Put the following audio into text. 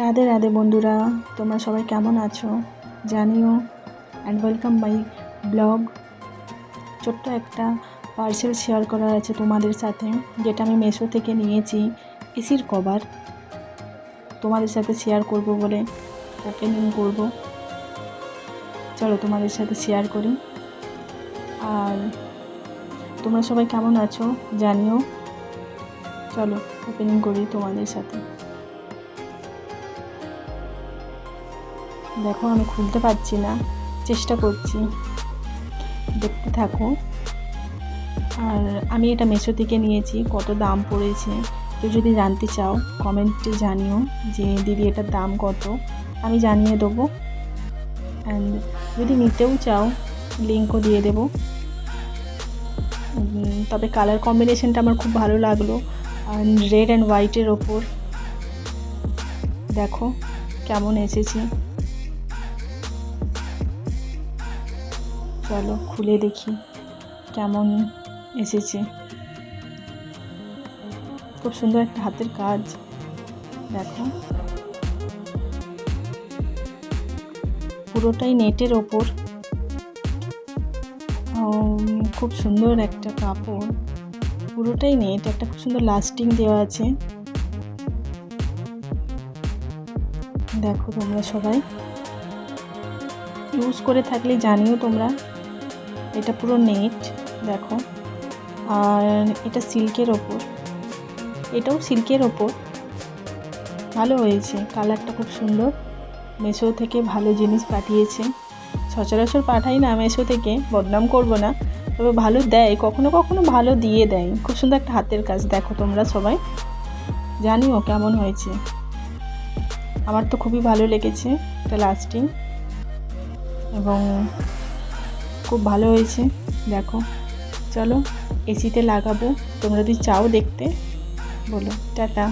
রাধে রাধে বন্ধুরা, তোমরা সবাই কেমন আছো জানিও। And welcome my blog. ছোট্ট একটা পার্সেল শেয়ার করার আছে তোমাদের সাথে, যেটা আমি মেশো থেকে নিয়েছি। এসির কভার তোমাদের সাথে শেয়ার করব বলে ওপেনিং করব। চলো তোমাদের সাথে শেয়ার করি। আর তোমরা সবাই কেমন আছো জানিও। চলো ওপেনিং করি তোমাদের সাথে। দেখো, আমি খুলতে পারছি না, চেষ্টা করছি, দেখতে থাকো। আর আমি এটা মেশো থেকে নিয়েছি। কত দাম পড়েছে কেউ যদি জানতে চাও কমেন্টে জানিও যে দিদি এটার দাম কত, আমি জানিয়ে দেবো। অ্যান্ড যদি নিতেও চাও লিঙ্কও দিয়ে দেবো। তবে কালার কম্বিনেশনটা আমার খুব ভালো লাগলো, রেড অ্যান্ড হোয়াইটের ওপর। দেখো কেমন এসেছে, চলো খুলে দেখি কেমন এসেছে। খুব সুন্দর একটা হাতের কাজ। দেখো পুরোটাই নেটের ওপর। খুব সুন্দর একটা কাপড়, পুরোটাই নেট। একটা খুব সুন্দর লাস্টিং দেওয়া আছে। দেখো তোমরা সবাই ইউজ করে থাকলে জানিও তোমরা। এটা পুরো নেট দেখো। আর এটা সিল্কের ওপর, এটাও সিল্কের ওপর। ভালো হয়েছে, কালারটা খুব সুন্দর। মেশো থেকে ভালো জিনিস পাঠিয়েছে। সচরাচর পাঠাই না মেশো থেকে, বদনাম করব না, তবে ভালো দেয়, কখনো কখনো ভালো দিয়ে দেয়। খুব সুন্দর একটা হাতের কাজ। দেখো তোমরা সবাই জানিও কেমন হয়েছে। আমার তো খুবই ভালো লেগেছে, এটা লাস্টিং এবং খুব ভালো হয়েছে। দেখো চলো এসিতে লাগাবো, তোমরা যদি চাও দেখতে বলো। টাটা।